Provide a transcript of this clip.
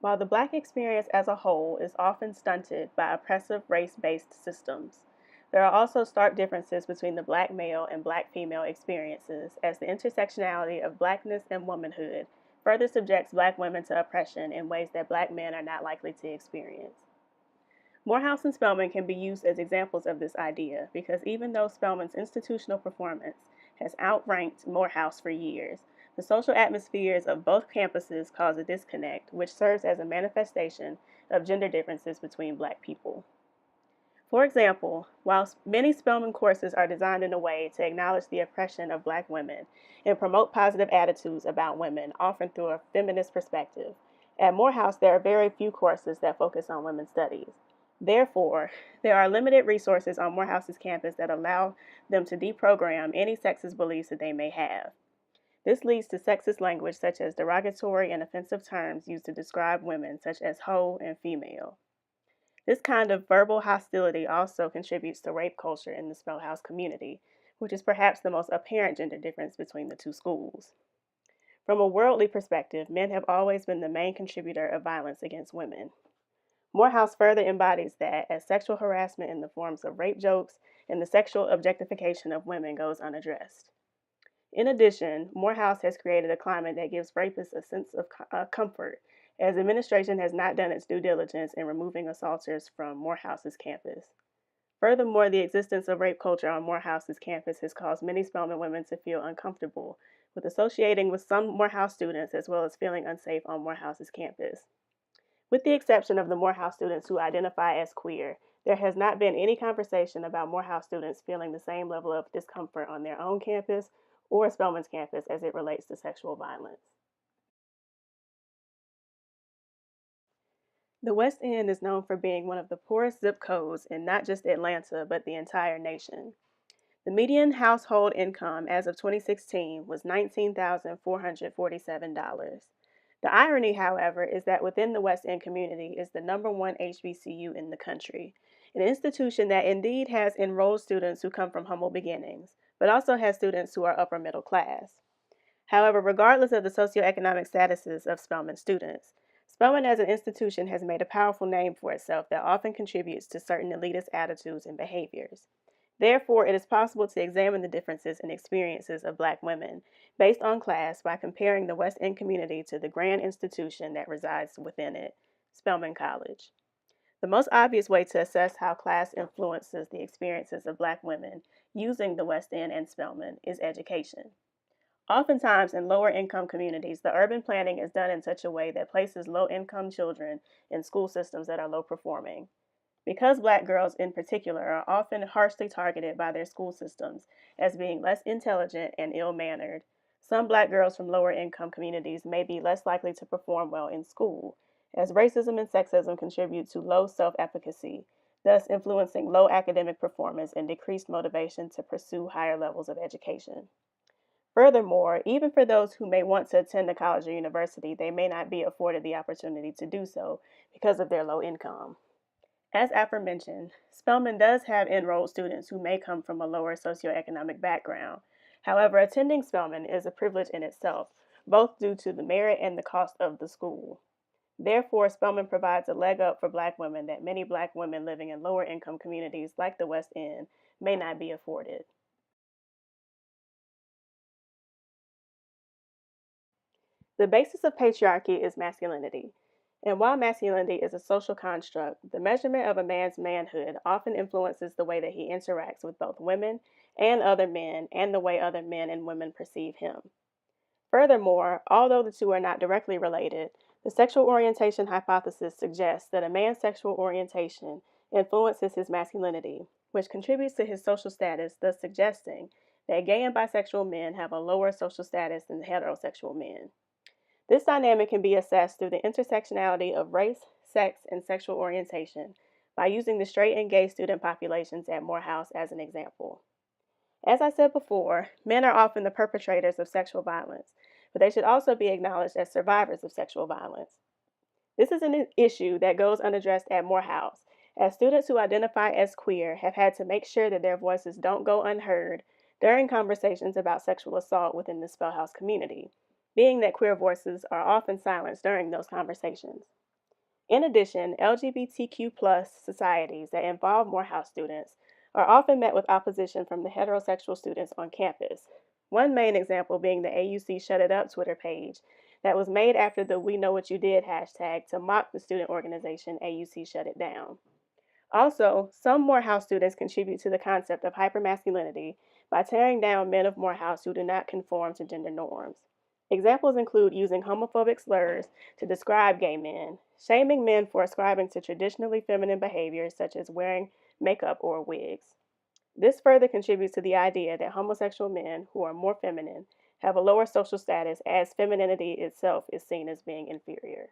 While the Black experience as a whole is often stunted by oppressive race-based systems, there are also stark differences between the Black male and Black female experiences, as the intersectionality of Blackness and womanhood further subjects Black women to oppression in ways that Black men are not likely to experience. Morehouse and Spelman can be used as examples of this idea because even though Spelman's institutional performance has outranked Morehouse for years, the social atmospheres of both campuses cause a disconnect, which serves as a manifestation of gender differences between Black people. For example, while many Spelman courses are designed in a way to acknowledge the oppression of Black women and promote positive attitudes about women, often through a feminist perspective, at Morehouse there are very few courses that focus on women's studies. Therefore, there are limited resources on Morehouse's campus that allow them to deprogram any sexist beliefs that they may have. This leads to sexist language such as derogatory and offensive terms used to describe women, such as hoe and female. This kind of verbal hostility also contributes to rape culture in the Spellhouse community, which is perhaps the most apparent gender difference between the two schools. From a worldly perspective, men have always been the main contributor of violence against women. Morehouse further embodies that, as sexual harassment in the forms of rape jokes and the sexual objectification of women goes unaddressed. In addition, Morehouse has created a climate that gives rapists a sense of comfort, as the administration has not done its due diligence in removing assaulters from Morehouse's campus. Furthermore, the existence of rape culture on Morehouse's campus has caused many Spelman women to feel uncomfortable with associating with some Morehouse students as well as feeling unsafe on Morehouse's campus. With the exception of the Morehouse students who identify as queer, there has not been any conversation about Morehouse students feeling the same level of discomfort on their own campus or Spelman's campus as it relates to sexual violence. The West End is known for being one of the poorest zip codes in not just Atlanta, but the entire nation. The median household income as of 2016 was $19,447. The irony, however, is that within the West End community is the number one HBCU in the country, an institution that indeed has enrolled students who come from humble beginnings, but also has students who are upper middle class. However, regardless of the socioeconomic statuses of Spelman students, Spelman as an institution has made a powerful name for itself that often contributes to certain elitist attitudes and behaviors. Therefore, it is possible to examine the differences in experiences of Black women based on class by comparing the West End community to the grand institution that resides within it, Spelman College. The most obvious way to assess how class influences the experiences of Black women using the West End and Spelman is education. Oftentimes, in lower income communities, the urban planning is done in such a way that places low income children in school systems that are low performing. Because Black girls in particular are often harshly targeted by their school systems as being less intelligent and ill mannered, some Black girls from lower income communities may be less likely to perform well in school, as racism and sexism contribute to low self efficacy, thus influencing low academic performance and decreased motivation to pursue higher levels of education. Furthermore, even for those who may want to attend a college or university, they may not be afforded the opportunity to do so because of their low income. As aforementioned, Spelman does have enrolled students who may come from a lower socioeconomic background. However, attending Spelman is a privilege in itself, both due to the merit and the cost of the school. Therefore, Spelman provides a leg up for Black women that many Black women living in lower income communities like the West End may not be afforded. The basis of patriarchy is masculinity. And while masculinity is a social construct, the measurement of a man's manhood often influences the way that he interacts with both women and other men and the way other men and women perceive him. Furthermore, although the two are not directly related, the sexual orientation hypothesis suggests that a man's sexual orientation influences his masculinity, which contributes to his social status, thus suggesting that gay and bisexual men have a lower social status than heterosexual men. This dynamic can be assessed through the intersectionality of race, sex, and sexual orientation by using the straight and gay student populations at Morehouse as an example. As I said before, men are often the perpetrators of sexual violence, but they should also be acknowledged as survivors of sexual violence. This is an issue that goes unaddressed at Morehouse, as students who identify as queer have had to make sure that their voices don't go unheard during conversations about sexual assault within the Spellhouse community, being that queer voices are often silenced during those conversations. In addition, LGBTQ+ societies that involve Morehouse students are often met with opposition from the heterosexual students on campus. One main example being the AUC Shut It Up Twitter page that was made after the We Know What You Did hashtag to mock the student organization AUC Shut It Down. Also, some Morehouse students contribute to the concept of hypermasculinity by tearing down men of Morehouse who do not conform to gender norms. Examples include using homophobic slurs to describe gay men, shaming men for ascribing to traditionally feminine behaviors such as wearing makeup or wigs. This further contributes to the idea that homosexual men who are more feminine have a lower social status as femininity itself is seen as being inferior.